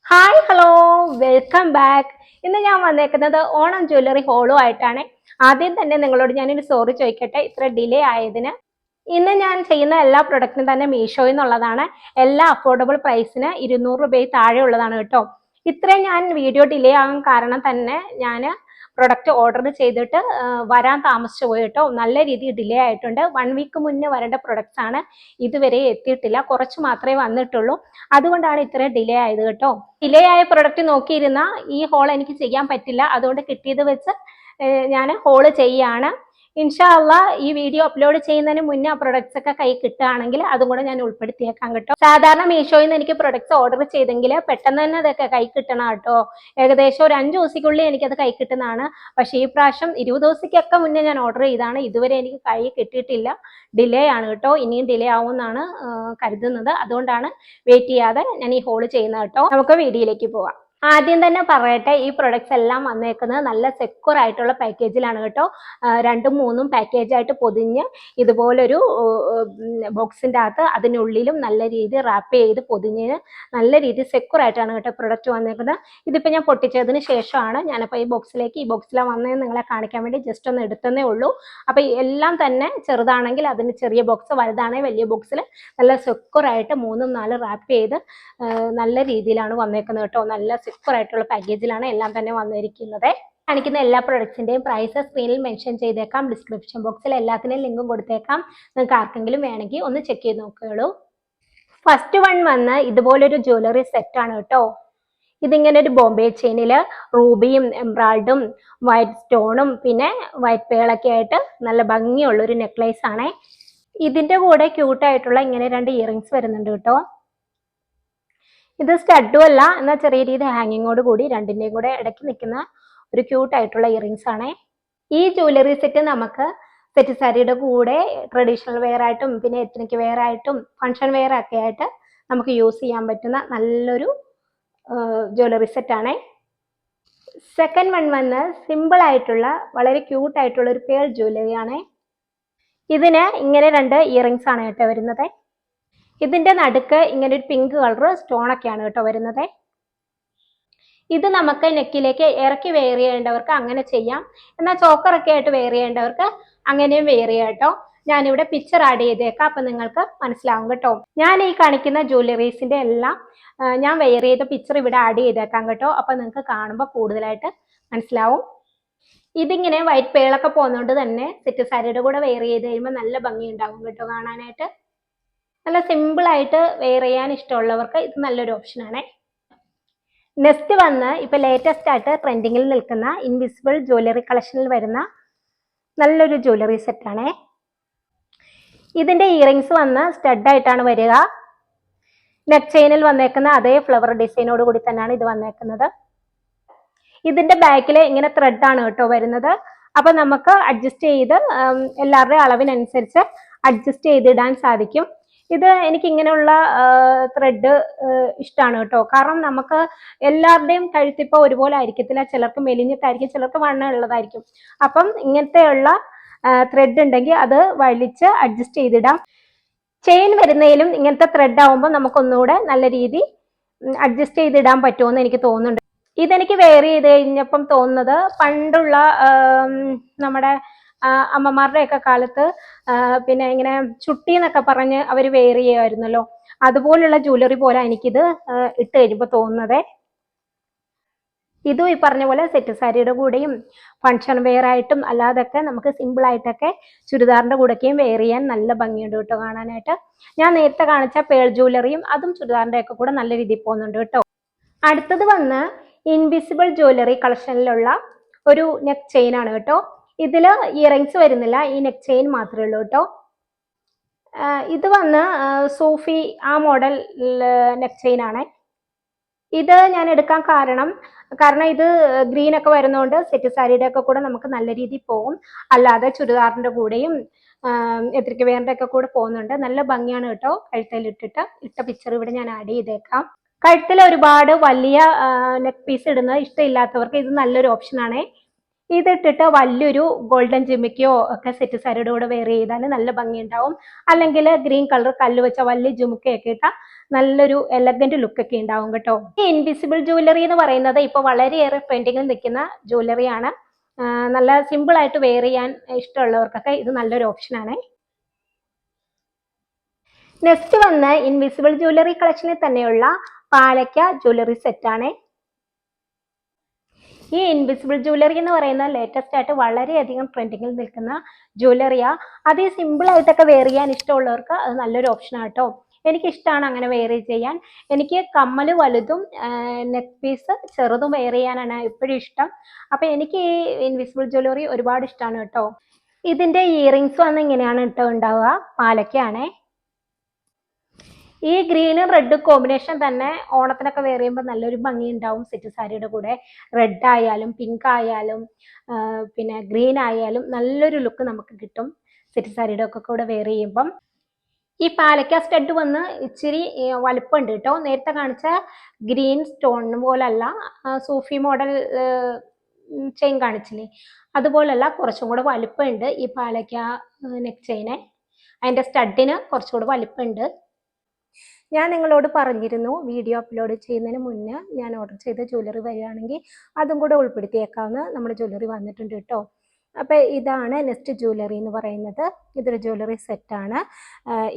Hi hello, welcome back. ഇന്ന് ഞാൻ വന്നേക്കുന്നത് ഓണം ജ്വല്ലറി ഹോളും ആയിട്ടാണ്. ആദ്യം തന്നെ നിങ്ങളോട് ഞാനൊരു സോറി ചോദിക്കട്ടെ ഇത്ര ഡിലേ ആയതിന്. ഇന്ന് ഞാൻ ചെയ്യുന്ന എല്ലാ പ്രൊഡക്റ്റും തന്നെ മീഷോയിൽ നിന്നുള്ളതാണ്. എല്ലാ അഫോർഡബിൾ പ്രൈസിന് 200 രൂപയിൽ താഴെ ഉള്ളതാണ് കേട്ടോ. ഇത്രയും ഞാൻ വീഡിയോ ഡിലേ ആകാൻ കാരണം തന്നെ ഞാൻ പ്രൊഡക്റ്റ് ഓർഡർ ചെയ്തിട്ട് വരാൻ താമസിച്ചു പോയി കേട്ടോ. നല്ല രീതിയിൽ ഡിലേ ആയിട്ടുണ്ട്. 1 വീക്ക് മുന്നേ വരേണ്ട പ്രൊഡക്ട്സ് ആണ് ഇതുവരെ എത്തിയിട്ടില്ല. കുറച്ച് മാത്രമേ വന്നിട്ടുള്ളൂ. അതുകൊണ്ടാണ് ഇത്രയും ഡിലേ ആയത് കേട്ടോ. ഡിലേ ആയ പ്രൊഡക്റ്റ് നോക്കിയിരുന്ന ഈ ഹോൾ എനിക്ക് ചെയ്യാൻ പറ്റില്ല. അതുകൊണ്ട് കിട്ടിയത് വെച്ച് ഞാൻ ഹോള് ചെയ്യാണ്. ഇൻഷാ അള്ളാ ഈ വീഡിയോ അപ്ലോഡ് ചെയ്യുന്നതിന് മുന്നേ ആ പ്രൊഡക്ട്സ് ഒക്കെ കൈ കിട്ടുകയാണെങ്കിൽ അതും കൂടെ ഞാൻ ഉൾപ്പെടുത്തിയേക്കാം കേട്ടോ. സാധാരണ മീഷോയിൽ നിന്ന് എനിക്ക് പ്രൊഡക്ട്സ് ഓർഡർ ചെയ്തെങ്കിൽ പെട്ടെന്ന് തന്നെ അതൊക്കെ കൈ കിട്ടണം കേട്ടോ. ഏകദേശം ഒരു 5 ദിവസത്തിനുള്ളിൽ എനിക്കത് കൈ കിട്ടുന്നതാണ്. പക്ഷേ ഈ പ്രാവശ്യം 20 ദിവസത്തേക്കൊക്കെ മുന്നേ ഞാൻ ഓർഡർ ചെയ്താണ്. ഇതുവരെ എനിക്ക് കൈ കിട്ടിയിട്ടില്ല. ഡിലേ ആണ് കേട്ടോ. ഇനിയും ഡിലേ ആവുമെന്നാണ് കരുതുന്നത്. അതുകൊണ്ടാണ് വെയിറ്റ് ചെയ്യാതെ ഞാൻ ഈ ഹോള് ചെയ്യുന്നത് കേട്ടോ. നമുക്ക് വീഡിയോയിലേക്ക് പോവാം. ആദ്യം തന്നെ പറയട്ടെ, ഈ പ്രൊഡക്ട്സ് എല്ലാം വന്നേക്കുന്നത് നല്ല സെക്യൂർ ആയിട്ടുള്ള പാക്കേജിലാണ് കേട്ടോ. 2ഉം 3ഉം പാക്കേജ് ആയിട്ട് പൊതിഞ്ഞ് ഇതുപോലൊരു ബോക്സിൻ്റെ അകത്ത് അതിനുള്ളിലും നല്ല രീതിയിൽ റാപ്പ് ചെയ്ത് പൊതിഞ്ഞ് നല്ല രീതിയിൽ സെക്യൂർ ആയിട്ടാണ് കേട്ടോ പ്രൊഡക്റ്റ് വന്നേക്കുന്നത്. ഇതിപ്പോൾ ഞാൻ പൊട്ടിച്ചതിന് ശേഷമാണ് ഞാനിപ്പോൾ ഈ ബോക്സിലാണ് വന്നതെന്ന് നിങ്ങളെ കാണിക്കാൻ വേണ്ടി ജസ്റ്റ് ഒന്ന് എടുത്തതേ ഉള്ളൂ. അപ്പോൾ എല്ലാം തന്നെ ചെറുതാണെങ്കിൽ അതിന് ചെറിയ ബോക്സ്, വലുതാണെങ്കിൽ വലിയ ബോക്സിൽ നല്ല സെക്യൂർ ആയിട്ട് 3ഉം 4ഉം റാപ്പ് ചെയ്ത് നല്ല രീതിയിലാണ് വന്നേക്കുന്നത് കേട്ടോ. നല്ല സെക്യൂർ ആയിട്ടുള്ള പാക്കേജിലാണ് എല്ലാം തന്നെ വന്നിരിക്കുന്നത്. കാണിക്കുന്ന എല്ലാ പ്രൊഡക്ട്സിന്റെയും പ്രൈസ് സ്ക്രീനിൽ മെൻഷൻ ചെയ്തേക്കാം. ഡിസ്ക്രിപ്ഷൻ ബോക്സിൽ എല്ലാത്തിനും ലിങ്കും കൊടുത്തേക്കാം. നിങ്ങൾക്ക് ആർക്കെങ്കിലും വേണമെങ്കിൽ ഒന്ന് ചെക്ക് ചെയ്ത് നോക്കുകയുള്ളൂ. ഫസ്റ്റ് വൺ വന്ന് ഇതുപോലൊരു ജ്വല്ലറി സെറ്റ് ആണ് കേട്ടോ. ഇതിങ്ങനെ ഒരു ബോംബെ ചെയിനില് റൂബിയും എംബ്രാൾഡും വൈറ്റ് സ്റ്റോണും പിന്നെ വൈറ്റ് പേളൊക്കെ ആയിട്ട് നല്ല ഭംഗിയുള്ള ഒരു നെക്ലേസ് ആണേ. ഇതിന്റെ കൂടെ ക്യൂട്ടായിട്ടുള്ള ഇങ്ങനെ 2 ഇയറിങ്സ് വരുന്നുണ്ട് കേട്ടോ. ഇത് സ്റ്റഡും അല്ല, എന്നാൽ ചെറിയ രീതി ഹാങ്ങിങ്ങോട് കൂടി രണ്ടിന്റെയും കൂടെ ഇടയ്ക്ക് നിൽക്കുന്ന ഒരു ക്യൂട്ട് ആയിട്ടുള്ള ഇയറിങ്സ് ആണേ. ഈ ജ്വല്ലറി സെറ്റ് നമുക്ക് സെറ്റ് സാരിയുടെ കൂടെ ട്രഡീഷണൽ വെയർ ആയിട്ടും പിന്നെ എത്നിക് വെയർ ആയിട്ടും ഫങ്ഷൻ വെയർ ഒക്കെ ആയിട്ട് നമുക്ക് യൂസ് ചെയ്യാൻ പറ്റുന്ന നല്ലൊരു ജ്വല്ലറി സെറ്റ് ആണേ. സെക്കൻഡ് വൺ വന്ന് സിമ്പിൾ ആയിട്ടുള്ള വളരെ ക്യൂട്ട് ആയിട്ടുള്ള ഒരു പേൾ ജ്വല്ലറി ആണേ. ഇതിന് ഇങ്ങനെ 2 ഇയറിങ്സ് ആണ് കേട്ടോ വരുന്നത്. ഇതിന്റെ നടുക്ക് ഇങ്ങനെ ഒരു പിങ്ക് കളർ സ്റ്റോൺ ഒക്കെയാണ് കേട്ടോ വരുന്നത്. ഇത് നമുക്ക് നെക്കിലേക്ക് ഇറക്കി വെയർ ചെയ്യേണ്ടവർക്ക് അങ്ങനെ ചെയ്യാം. എന്നാൽ ചോക്കറൊക്കെ ആയിട്ട് വെയർ ചെയ്യേണ്ടവർക്ക് അങ്ങനെയും വെയർ ചെയ്യാം കേട്ടോ. ഞാനിവിടെ പിക്ചർ ആഡ് ചെയ്തേക്കാം, അപ്പൊ നിങ്ങൾക്ക് മനസ്സിലാവും കേട്ടോ. ഞാൻ ഈ കാണിക്കുന്ന ജ്വല്ലറീസിന്റെ എല്ലാം ഞാൻ വെയർ ചെയ്ത പിക്ചർ ഇവിടെ ആഡ് ചെയ്തേക്കാം കേട്ടോ. അപ്പൊ നിങ്ങൾക്ക് കാണുമ്പോൾ കൂടുതലായിട്ട് മനസ്സിലാവും. ഇതിങ്ങനെ വൈറ്റ് പേളൊക്കെ പോകുന്നതുകൊണ്ട് തന്നെ സെറ്റ് സാരിയുടെ കൂടെ വെയർ ചെയ്ത് കഴിയുമ്പോൾ നല്ല ഭംഗി ഉണ്ടാവും കേട്ടോ കാണാനായിട്ട്. നല്ല സിമ്പിൾ ആയിട്ട് വെയർ ചെയ്യാൻ ഇഷ്ടമുള്ളവർക്ക് ഇത് നല്ലൊരു ഓപ്ഷൻ ആണ്. നെക്സ്റ്റ് വന്ന് ഇപ്പൊ ലേറ്റസ്റ്റ് ആയിട്ട് ട്രെൻഡിങ്ങിൽ നിൽക്കുന്ന ഇൻവിസിബിൾ ജ്വല്ലറി കളക്ഷനിൽ വരുന്ന നല്ലൊരു ജ്വല്ലറി സെറ്റ് ആണ്. ഇതിന്റെ ഇയറിങ്സ് വന്ന് സ്റ്റഡ് ആയിട്ടാണ് വരിക. നെക്ക് ചെയിനിൽ വന്നേക്കുന്ന അതേ ഫ്ലവർ ഡിസൈനോട് കൂടി തന്നെയാണ് ഇത് വന്നേക്കുന്നത്. ഇതിന്റെ ബാക്കിൽ ഇങ്ങനെ ത്രെഡ് ആണ് കേട്ടോ വരുന്നത്. അപ്പൊ നമുക്ക് അഡ്ജസ്റ്റ് ചെയ്ത് എല്ലാവരുടെയും അളവിനനുസരിച്ച് അഡ്ജസ്റ്റ് ചെയ്തിടാൻ സാധിക്കും. ഇത് എനിക്ക് ഇങ്ങനെയുള്ള ത്രെഡ് ഇഷ്ടമാണ് കേട്ടോ. കാരണം നമുക്ക് എല്ലാവരുടെയും കഴുത്തിപ്പോൾ ഒരുപോലെ ആയിരിക്കത്തില്ല. ചിലർക്ക് മെലിഞ്ഞിട്ടായിരിക്കും, ചിലർക്ക് വണ്ണം ഉള്ളതായിരിക്കും. അപ്പം ഇങ്ങനത്തെയുള്ള ത്രെഡ് ഉണ്ടെങ്കിൽ അത് വലിച്ച് അഡ്ജസ്റ്റ് ചെയ്തിടാം. ചെയിൻ വരുന്നതിലും ഇങ്ങനത്തെ ത്രെഡ് ആവുമ്പോൾ നമുക്കൊന്നുകൂടെ നല്ല രീതി അഡ്ജസ്റ്റ് ചെയ്തിടാൻ പറ്റുമെന്ന് എനിക്ക് തോന്നുന്നുണ്ട്. ഇതെനിക്ക് വെയർ ചെയ്ത് കഴിഞ്ഞപ്പം തോന്നുന്നത് പണ്ടുള്ള നമ്മുടെ അമ്മമാരുടെ ഒക്കെ കാലത്ത് പിന്നെ ഇങ്ങനെ ചുട്ടി എന്നൊക്കെ പറഞ്ഞ് അവർ വെയർ ചെയ്യുമായിരുന്നല്ലോ, അതുപോലുള്ള ജ്വല്ലറി പോലെ എനിക്കിത് ഇട്ട് കഴിയുമ്പോൾ തോന്നുന്നത്. ഇതും ഈ പറഞ്ഞ പോലെ സെറ്റ് സാരിയുടെ കൂടെയും ഫങ്ഷൻ വെയർ ആയിട്ടും അല്ലാതൊക്കെ നമുക്ക് സിമ്പിൾ ആയിട്ടൊക്കെ ചുരിദാറിന്റെ കൂടെയൊക്കെയും വെയർ ചെയ്യാൻ നല്ല ഭംഗിയുണ്ട് കേട്ടോ കാണാനായിട്ട്. ഞാൻ നേരത്തെ കാണിച്ച പേൾ ജ്വല്ലറിയും അതും ചുരിദാറിന്റെ ഒക്കെ കൂടെ നല്ല രീതിയിൽ പോകുന്നുണ്ട് കേട്ടോ. അടുത്തത് വന്ന് ഇൻവിസിബിൾ ജ്വല്ലറി കളക്ഷനിലുള്ള ഒരു നെക്ക് ചെയിൻ ആണ് കേട്ടോ. ഇതില് ഇയറിങ്സ് വരുന്നില്ല, ഈ നെക്ക് ചെയിൻ മാത്രമേ ഉള്ളൂ കേട്ടോ. ഇത് വന്ന് സൂഫി ആ മോഡൽ നെക്ക് ചെയിൻ ആണ്. ഇത് ഞാൻ എടുക്കാൻ കാരണം ഇത് ഗ്രീൻ ഒക്കെ വരുന്നതുകൊണ്ട് സെറ്റ് സാരിയുടെ ഒക്കെ കൂടെ നമുക്ക് നല്ല രീതിയിൽ പോകും. അല്ലാതെ ചുരിദാറിന്റെ കൂടെയും എത്രിക്ക് വെയറിന്റെ ഒക്കെ കൂടെ പോകുന്നുണ്ട്. നല്ല ഭംഗിയാണ് കേട്ടോ. കഴുത്തിൽ ഇട്ട പിക്ചർ ഇവിടെ ഞാൻ ആഡ് ചെയ്തേക്കാം. കഴുത്തിൽ ഒരുപാട് വലിയ നെക്ക് പീസ് ഇടുന്നത് ഇഷ്ടമില്ലാത്തവർക്ക് ഇത് നല്ലൊരു ഓപ്ഷൻ ആണ്. ഇതിട്ടിട്ട് വലിയൊരു ഗോൾഡൻ ജിമിക്കോ ഒക്കെ സെറ്റ് സാരിയുടെ കൂടെ വെയർ ചെയ്താൽ നല്ല ഭംഗിയുണ്ടാവും. അല്ലെങ്കിൽ ഗ്രീൻ കളർ കല്ല് വെച്ച വലിയ ജുമുക്കയൊക്കെ ഇട്ടാൽ നല്ലൊരു എലഗന്റ് ലുക്ക് ഒക്കെ ഉണ്ടാവും കേട്ടോ. ഈ ഇൻവിസിബിൾ ജ്വല്ലറി എന്ന് പറയുന്നത് ഇപ്പോൾ വളരെയേറെ ട്രെൻഡിങ്ങിൽ നിൽക്കുന്ന ജ്വല്ലറിയാണ്. നല്ല സിമ്പിൾ ആയിട്ട് വെയർ ചെയ്യാൻ ഇഷ്ടമുള്ളവർക്കൊക്കെ ഇത് നല്ലൊരു ഓപ്ഷനാണ്. നെക്സ്റ്റ് വന്ന് ഇൻവിസിബിൾ ജ്വല്ലറി കളക്ഷനിൽ തന്നെയുള്ള പാലക്ക ജ്വല്ലറി സെറ്റാണ്. ഈ ഇൻവിസിബിൾ ജ്വല്ലറി എന്ന് പറയുന്ന ലേറ്റസ്റ്റ് ആയിട്ട് വളരെയധികം ട്രെൻഡിങ്ങിൽ നിൽക്കുന്ന ജ്വല്ലറിയാ. അത് സിമ്പിൾ ആയിട്ടൊക്കെ വെയർ ചെയ്യാൻ ഇഷ്ടമുള്ളവർക്ക് അത് നല്ലൊരു ഓപ്ഷൻ ആട്ടോ. എനിക്കിഷ്ടമാണ് അങ്ങനെ വെയർ ചെയ്യാൻ. എനിക്ക് കമ്മൽ വലുതും നെക്ക് പീസ് ചെറുതും വെയർ ചെയ്യാനാണ് എപ്പോഴും ഇഷ്ടം. അപ്പൊ എനിക്ക് ഈ ഇൻവിസിബിൾ ജ്വല്ലറി ഒരുപാട് ഇഷ്ടമാണ് കേട്ടോ. ഇതിന്റെ ഇയറിങ്സ് വന്ന് ഇങ്ങനെയാണ് കേട്ടോ ഉണ്ടാവുക, പാലക്കയാണേ. ഈ ഗ്രീനും റെഡ് കോമ്പിനേഷൻ തന്നെ ഓണത്തിനൊക്കെ വെയർ ചെയ്യുമ്പോൾ നല്ലൊരു ഭംഗി ഉണ്ടാവും സെറ്റ് സാരിയുടെ കൂടെ. റെഡ് ആയാലും പിങ്ക് ആയാലും പിന്നെ ഗ്രീൻ ആയാലും നല്ലൊരു ലുക്ക് നമുക്ക് കിട്ടും സെറ്റ് സാരിയുടെ ഒക്കെ കൂടെ വെയർ ചെയ്യുമ്പം. ഈ പാലക്ക സ്റ്റഡ് വന്ന് ഇച്ചിരി വലുപ്പമുണ്ട് കേട്ടോ. നേരത്തെ കാണിച്ച ഗ്രീൻ സ്റ്റോൺ പോലല്ല, സൂഫി മോഡൽ ചെയിൻ കാണിച്ചില്ലേ, അതുപോലല്ല, കുറച്ചും കൂടെ വലുപ്പമുണ്ട് ഈ പാലക്ക നെക്ക് ചെയിന്. അതിന്റെ സ്റ്റഡിന് കുറച്ചുകൂടെ വലുപ്പമുണ്ട്. ഞാൻ നിങ്ങളോട് പറഞ്ഞിരുന്നു വീഡിയോ അപ്ലോഡ് ചെയ്യുന്നതിന് മുന്നേ ഞാൻ ഓർഡർ ചെയ്ത ജ്വല്ലറി വരികയാണെങ്കിൽ അതും കൂടെ ഉൾപ്പെടുത്തിയേക്കാവുന്ന നമ്മുടെ ജ്വല്ലറി വന്നിട്ടുണ്ട് കേട്ടോ. അപ്പോൾ ഇതാണ് നെക്സ്റ്റ് ജ്വല്ലറി എന്ന് പറയുന്നത്. ഇതൊരു ജ്വല്ലറി സെറ്റാണ്.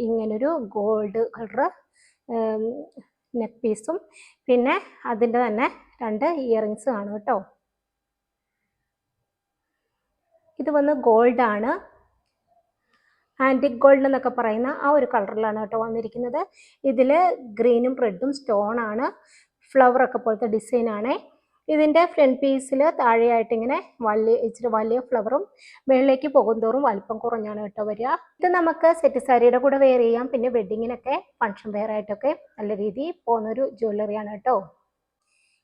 ഇങ്ങനൊരു ഗോൾഡ് കളർ നെക്ക് പീസും പിന്നെ അതിൻ്റെ തന്നെ 2 ഇയറിങ്സും ആണ് കേട്ടോ. ഇത് വന്ന് ഗോൾഡാണ്, ആൻറ്റിക് ഗോൾഡ് എന്നൊക്കെ പറയുന്ന ആ ഒരു കളറിലാണ് കേട്ടോ വന്നിരിക്കുന്നത്. ഇതിൽ ഗ്രീനും റെഡും സ്റ്റോൺ ആണ്, ഫ്ലവർ ഒക്കെ പോലത്തെ ഡിസൈൻ ആണ്. ഇതിൻ്റെ ഫ്രണ്ട് പീസിൽ താഴെയായിട്ട് ഇങ്ങനെ ഇച്ചിരി വലിയ ഫ്ലവറും മുകളിലേക്ക് പോകുന്തോറും വലിപ്പം കുറഞ്ഞാണ് കേട്ടോ വരിക. ഇത് നമുക്ക് സെറ്റ് സാരിയുടെ കൂടെ വെയർ ചെയ്യാം. പിന്നെ വെഡിങ്ങിനൊക്കെ ഫംഗ്ഷൻ വെയർ ആയിട്ടൊക്കെ നല്ല രീതിയിൽ പോകുന്നൊരു ജ്വല്ലറിയാണ് കേട്ടോ.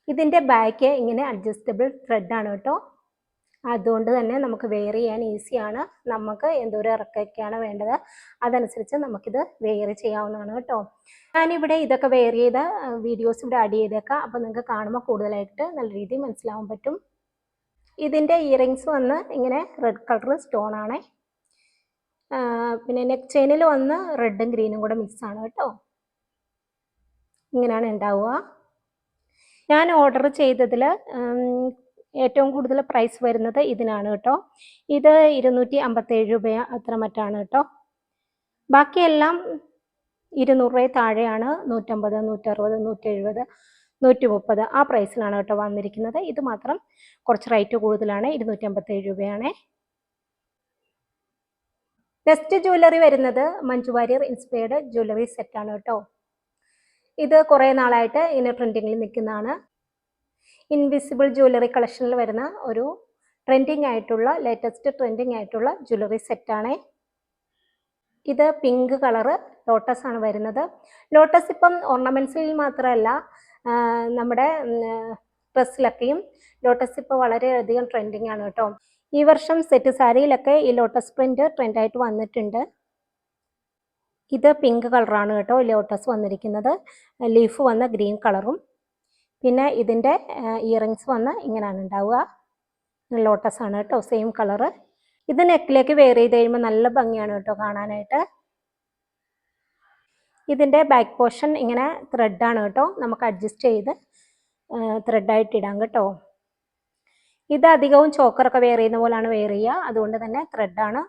ഇതിൻ്റെ ബാക്ക് ഇങ്ങനെ അഡ്ജസ്റ്റബിൾ ത്രെഡാണ് കേട്ടോ. അതുകൊണ്ട് തന്നെ നമുക്ക് വെയർ ചെയ്യാൻ ഈസിയാണ്. നമുക്ക് എന്തോരം ഇറക്കൊക്കെയാണ് വേണ്ടത് അതനുസരിച്ച് നമുക്കിത് വെയർ ചെയ്യാവുന്നതാണ് കേട്ടോ. ഞാനിവിടെ ഇതൊക്കെ വെയർ ചെയ്ത വീഡിയോസ് ഇവിടെ ആഡ് ചെയ്തേക്കാം. അപ്പോൾ നിങ്ങൾക്ക് കാണുമ്പോൾ കൂടുതലായിട്ട് നല്ല രീതിയിൽ മനസ്സിലാവാൻ പറ്റും. ഇതിൻ്റെ ഇയറിങ്സ് വന്ന് ഇങ്ങനെ റെഡ് കളർ സ്റ്റോൺ ആണ്. പിന്നെ നെക്ക് ചെയിനിൽ വന്ന് റെഡും ഗ്രീനും കൂടെ മിക്സ് ആണ് കേട്ടോ. ഇങ്ങനെയാണ് ഉണ്ടാവുക. ഞാൻ ഓർഡർ ചെയ്തതിൽ ഏറ്റവും കൂടുതൽ പ്രൈസ് വരുന്നത് ഇതിനാണ് കേട്ടോ. ഇത് 257 രൂപ അത്ര മറ്റാണ് കേട്ടോ. ബാക്കിയെല്ലാം 200 രൂപ താഴെയാണ്. 150, 160, 170, 130 ആ പ്രൈസിലാണ് കേട്ടോ വന്നിരിക്കുന്നത്. ഇത് മാത്രം കുറച്ച് റേറ്റ് കൂടുതലാണ്, 257 രൂപയാണ്. നെക്സ്റ്റ് ജ്വല്ലറി വരുന്നത് മഞ്ജു വാര്യർ ഇൻസ്പയർഡ് ജ്വല്ലറി സെറ്റാണ് കേട്ടോ. ഇത് കുറേ നാളായിട്ട് ഇങ്ങനെ ട്രെൻഡിങ്ങിൽ നിൽക്കുന്നതാണ്. ഇൻവിസിബിൾ ജ്വല്ലറി കളക്ഷനിൽ വരുന്ന ഒരു ലേറ്റസ്റ്റ് ട്രെൻഡിങ് ആയിട്ടുള്ള ജ്വല്ലറി സെറ്റാണ്. ഇത് പിങ്ക് കളറ് ലോട്ടസ് ആണ് വരുന്നത്. ലോട്ടസ് ഇപ്പം ഓർണമെന്റ്സിൽ മാത്രമല്ല നമ്മുടെ ഡ്രസ്സിലൊക്കെയും ലോട്ടസ് ഇപ്പോൾ വളരെയധികം ട്രെൻഡിങ് ആണ് കേട്ടോ. ഈ വർഷം സെറ്റ് സാരിയിലൊക്കെ ഈ ലോട്ടസ് പ്രിന്റ് ട്രെൻഡായിട്ട് വന്നിട്ടുണ്ട്. ഇത് പിങ്ക് കളറാണ് കേട്ടോ ലോട്ടസ് വന്നിരിക്കുന്നത്. ലീഫ് വന്ന ഗ്രീൻ കളറും പിന്നെ ഇതിൻ്റെ ഇയറിങ്സ് വന്ന് ഇങ്ങനെയാണ് ഉണ്ടാവുക. ലോട്ടസ് ആണ് കേട്ടോ, സെയിം കളറ്. ഇത് നെക്കിലേക്ക് വെയർ ചെയ്ത് കഴിയുമ്പോൾ നല്ല ഭംഗിയാണ് കേട്ടോ കാണാനായിട്ട്. ഇതിൻ്റെ ബാക്ക് പോർഷൻ ഇങ്ങനെ ത്രെഡാണ് കേട്ടോ, നമുക്ക് അഡ്ജസ്റ്റ് ചെയ്ത് ത്രെഡായിട്ട് ഇടാം കേട്ടോ. ഇത് അധികവും ചോക്കറൊക്കെ വെയർ ചെയ്യുന്ന പോലെയാണ് വെയർ ചെയ്യുക. അതുകൊണ്ട് തന്നെ ത്രെഡാണ്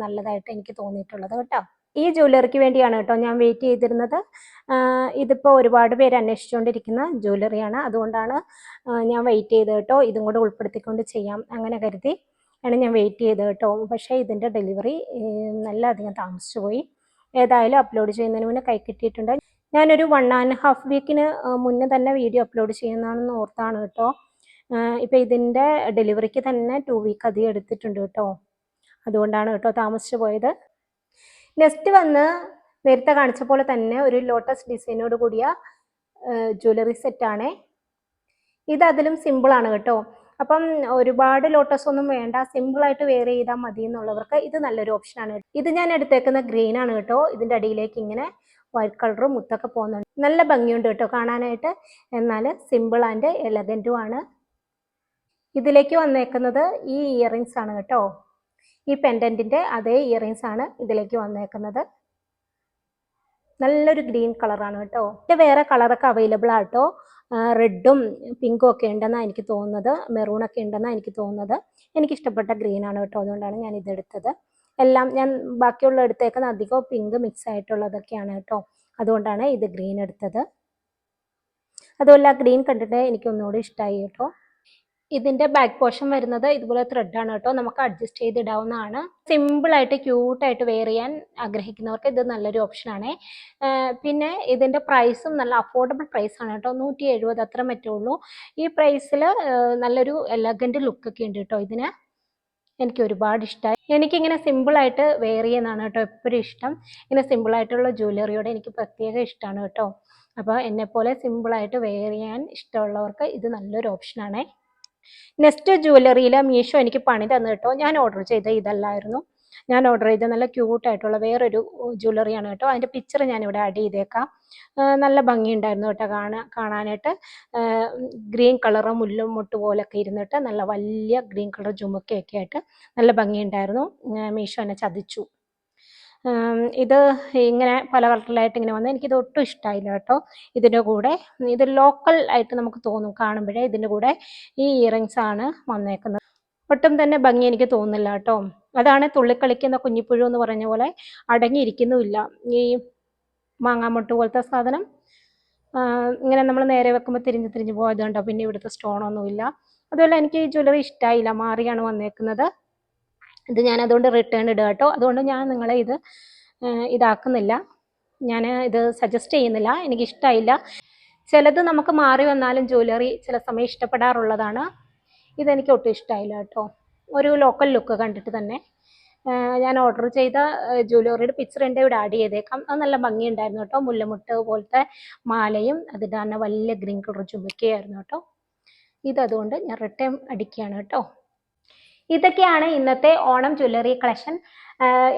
നല്ലതായിട്ട് എനിക്ക് തോന്നിയിട്ടുള്ളത് കേട്ടോ. ഈ ജ്വല്ലറിക്ക് വേണ്ടിയാണ് കേട്ടോ ഞാൻ വെയിറ്റ് ചെയ്തിരുന്നത്. ഇതിപ്പോൾ ഒരുപാട് പേര് അന്വേഷിച്ചുകൊണ്ടിരിക്കുന്ന ജ്വല്ലറിയാണ്. അതുകൊണ്ടാണ് ഞാൻ വെയിറ്റ് ചെയ്തത് കേട്ടോ. ഇതും കൂടെ ഉൾപ്പെടുത്തിക്കൊണ്ട് ചെയ്യാം അങ്ങനെ കരുതി ആണ് ഞാൻ വെയിറ്റ് ചെയ്തത് കേട്ടോ. പക്ഷേ ഇതിൻ്റെ ഡെലിവറി നല്ല അധികം താമസിച്ചു പോയി. ഏതായാലും അപ്ലോഡ് ചെയ്യുന്നതിന് മുന്നേ കൈ കിട്ടിയിട്ടുണ്ട്. ഞാനൊരു 1.5 വീക്കിന് മുന്നേ തന്നെ വീഡിയോ അപ്ലോഡ് ചെയ്യുന്നതാണെന്ന് ഓർത്താണ് കേട്ടോ. ഇപ്പം ഇതിൻ്റെ ഡെലിവറിക്ക് തന്നെ 2 വീക്ക് അധികം എടുത്തിട്ടുണ്ട് കേട്ടോ. അതുകൊണ്ടാണ് കേട്ടോ താമസിച്ചു പോയത്. നെക്സ്റ്റ് വന്ന് നേരത്തെ കാണിച്ച പോലെ തന്നെ ഒരു ലോട്ടസ് ഡിസൈനോട് കൂടിയ ജ്വല്ലറി സെറ്റാണ്. ഇത് അതിലും സിമ്പിളാണ് കേട്ടോ. അപ്പം ഒരുപാട് ലോട്ടസ് ഒന്നും വേണ്ട, സിമ്പിളായിട്ട് വെയർ ചെയ്താൽ മതി എന്നുള്ളവർക്ക് ഇത് നല്ലൊരു ഓപ്ഷനാണ്. ഇത് ഞാൻ എടുത്തേക്കുന്ന ഗ്രീൻ ആണ് കേട്ടോ. ഇതിൻ്റെ അടിയിലേക്ക് ഇങ്ങനെ വൈറ്റ് കളറും മുത്തൊക്കെ പോകുന്നുണ്ട്. നല്ല ഭംഗിയുണ്ട് കേട്ടോ കാണാനായിട്ട്. എന്നാൽ സിമ്പിൾ ആൻഡ് എലഗൻറ്റും ആണ്. ഇതിലേക്ക് വന്നേക്കുന്നത് ഈ ഇയറിങ്സ് ആണ് കേട്ടോ. ഈ പെൻഡന്റിന്റെ അതേ ഇയറിങ്സ് ആണ് ഇതിലേക്ക് വന്നേക്കുന്നത്. നല്ലൊരു ഗ്രീൻ കളറാണ് കേട്ടോ. ഇത് വേറെ കളറൊക്കെ അവൈലബിൾ ആട്ടോ. റെഡും പിങ്കും ഒക്കെ ഉണ്ടെന്നാണ് എനിക്ക് തോന്നുന്നത്, മെറൂണൊക്കെ ഉണ്ടെന്നാണ് എനിക്ക് തോന്നുന്നത്. എനിക്ക് ഇഷ്ടപ്പെട്ട ഗ്രീൻ ആണ് കേട്ടോ, അതുകൊണ്ടാണ് ഞാൻ ഇതെടുത്തത്. എല്ലാം ഞാൻ ബാക്കിയുള്ള എടുത്തേക്കുന്ന അധികം പിങ്ക് മിക്സ് ആയിട്ടുള്ളതൊക്കെയാണ് കേട്ടോ, അതുകൊണ്ടാണ് ഇത് ഗ്രീൻ എടുത്തത്. അതുമല്ല ഗ്രീൻ കണ്ടിട്ട് എനിക്ക് ഒന്നുകൂടി ഇഷ്ടമായി കേട്ടോ. ഇതിന്റെ ബാക്ക് പോർഷൻ വരുന്നത് ഇതുപോലെ ത്രെഡാണ് കേട്ടോ, നമുക്ക് അഡ്ജസ്റ്റ് ചെയ്തിടാവുന്നതാണ്. സിമ്പിളായിട്ട് ക്യൂട്ടായിട്ട് വെയർ ചെയ്യാൻ ആഗ്രഹിക്കുന്നവർക്ക് ഇത് നല്ലൊരു ഓപ്ഷനാണ്. പിന്നെ ഇതിന്റെ പ്രൈസും നല്ല അഫോർഡബിൾ പ്രൈസ് ആണ് കേട്ടോ, 170 അത്ര പറ്റുള്ളൂ. ഈ പ്രൈസിൽ നല്ലൊരു എലഗന്റ് ലുക്കൊക്കെ ഉണ്ട് കേട്ടോ ഇതിന്. എനിക്ക് ഒരുപാട് ഇഷ്ടമായി. എനിക്കിങ്ങനെ സിമ്പിളായിട്ട് വെയർ ചെയ്യുന്നതാണ് കേട്ടോ എപ്പോഴും ഇഷ്ടം. ഇങ്ങനെ സിമ്പിളായിട്ടുള്ള ജ്വല്ലറിയോടെ എനിക്ക് പ്രത്യേക ഇഷ്ടമാണ് കേട്ടോ. അപ്പോൾ എന്നെപ്പോലെ സിമ്പിളായിട്ട് വെയർ ചെയ്യാൻ ഇഷ്ടമുള്ളവർക്ക് ഇത് നല്ലൊരു ഓപ്ഷനാണേ. നെക്സ്റ്റ് ജ്വല്ലറിയിൽ മീഷോ എനിക്ക് പണി തന്നു കേട്ടോ. ഞാൻ ഓർഡർ ചെയ്ത ഇതല്ലായിരുന്നു. ഞാൻ ഓർഡർ ചെയ്ത നല്ല ക്യൂട്ടായിട്ടുള്ള വേറൊരു ജ്വല്ലറിയാണ് കേട്ടോ. അതിൻ്റെ പിക്ചർ ഞാനിവിടെ ആഡ് ചെയ്തേക്കാം. നല്ല ഭംഗിയുണ്ടായിരുന്നു കേട്ടോ കാണാനായിട്ട്. ഗ്രീൻ കളറ് മുല്ലും മുട്ട് പോലൊക്കെ ഇരുന്നിട്ട് നല്ല വലിയ ഗ്രീൻ കളർ ജുമുക്കയൊക്കെ ആയിട്ട് നല്ല ഭംഗിയുണ്ടായിരുന്നു. മീഷോ എന്നെ ചതിച്ചു. ഇത് ഇങ്ങനെ പല കളറിലായിട്ട് ഇങ്ങനെ വന്ന് എനിക്കിത് ഒട്ടും ഇഷ്ടമായില്ല കേട്ടോ. ഇതിൻ്റെ കൂടെ ഇത് ലോക്കൽ ആയിട്ട് നമുക്ക് തോന്നും കാണുമ്പോഴേ. ഇതിൻ്റെ കൂടെ ഈ ഇയറിങ്സ് ആണ് വന്നേക്കുന്നത്. ഒട്ടും തന്നെ ഭംഗി എനിക്ക് തോന്നുന്നില്ല കേട്ടോ. അതാണ് തുള്ളിക്കളിക്കുന്ന കുഞ്ഞിപ്പുഴു എന്ന് പറഞ്ഞ പോലെ അടങ്ങിയിരിക്കുന്നുമില്ല ഈ മാങ്ങാമുട്ട് പോലത്തെ സാധനം. ഇങ്ങനെ നമ്മൾ നേരെ വെക്കുമ്പോൾ തിരിഞ്ഞ് തിരിഞ്ഞ് പോയത് കണ്ടോ. പിന്നെ ഇവിടുത്തെ സ്റ്റോണൊന്നുമില്ല. അതുപോലെ എനിക്ക് ഈ ജ്വല്ലറി ഇഷ്ടമായില്ല, മാറിയാണ് വന്നേക്കുന്നത്. ഇത് ഞാൻ അതുകൊണ്ട് റിട്ടേൺ ഇടുക കേട്ടോ. അതുകൊണ്ട് ഞാൻ നിങ്ങളെ ഇതാക്കുന്നില്ല, ഞാൻ ഇത് സജസ്റ്റ് ചെയ്യുന്നില്ല, എനിക്കിഷ്ടമായില്ല. ചിലത് നമുക്ക് മാറി വന്നാലും ജ്വല്ലറി ചില സമയം ഇഷ്ടപ്പെടാറുള്ളതാണ്. ഇതെനിക്ക് ഒട്ടും ഇഷ്ടമായില്ല കേട്ടോ. ഒരു ലോക്കൽ ലുക്ക് കണ്ടിട്ട് തന്നെ ഞാൻ ഓർഡർ ചെയ്ത ജ്വല്ലറിയുടെ പിക്ചർ എൻ്റെ ഇവിടെ ആഡ് ചെയ്തേക്കാം. അത് നല്ല ഭംഗിയുണ്ടായിരുന്നു കേട്ടോ. മുല്ലമുട്ട് പോലത്തെ മാലയും അതിൻ്റെ തന്നെ വലിയ ഗ്രീൻ കളർ ചുമക്കുകയായിരുന്നു കേട്ടോ. ഇതതുകൊണ്ട് ഞാൻ റിട്ടേൺ അടിക്കുകയാണ് കേട്ടോ. ഇതൊക്കെയാണ് ഇന്നത്തെ ഓണം ജ്വല്ലറി കളക്ഷൻ.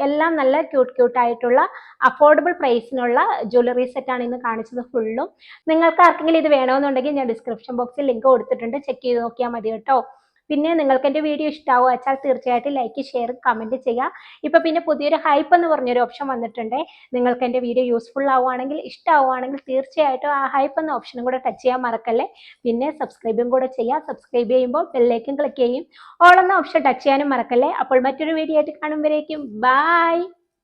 എല്ലാം നല്ല ക്യൂട്ടായിട്ടുള്ള അഫോർഡബിൾ പ്രൈസിനുള്ള ജ്വല്ലറി സെറ്റാണ് ഇന്ന് കാണിച്ചത് ഫുള്ളും. നിങ്ങൾക്ക് ആർക്കെങ്കിലും ഇത് വേണമെന്നുണ്ടെങ്കിൽ ഞാൻ ഡിസ്ക്രിപ്ഷൻ ബോക്സിൽ ലിങ്ക് കൊടുത്തിട്ടുണ്ട്, ചെക്ക് ചെയ്ത് നോക്കിയാൽ മതി കേട്ടോ. പിന്നെ നിങ്ങൾക്ക് എൻ്റെ വീഡിയോ ഇഷ്ടമാവുക വെച്ചാൽ തീർച്ചയായിട്ടും ലൈക്ക് ഷെയർ കമൻറ്റ് ചെയ്യുക. ഇപ്പോൾ പിന്നെ പുതിയൊരു ഹൈപ്പ് എന്ന് പറഞ്ഞൊരു ഓപ്ഷൻ വന്നിട്ടുണ്ട്. നിങ്ങൾക്ക് എൻ്റെ വീഡിയോ യൂസ്ഫുൾ ആവുകയാണെങ്കിൽ ഇഷ്ടമാവുകയാണെങ്കിൽ തീർച്ചയായിട്ടും ആ ഹൈപ്പ് എന്ന ഓപ്ഷനും കൂടെ ടച്ച് ചെയ്യാൻ മറക്കല്ലേ. പിന്നെ സബ്സ്ക്രൈബും കൂടെ ചെയ്യുക. സബ്സ്ക്രൈബ് ചെയ്യുമ്പോൾ ബെല്ലേക്കും ക്ലിക്ക് ചെയ്യും. ഓൾ എന്ന ഓപ്ഷൻ ടച്ച് ചെയ്യാനും മറക്കല്ലേ. അപ്പോൾ മറ്റൊരു വീഡിയോ ആയിട്ട് കാണുമ്പോഴേക്കും ബൈ.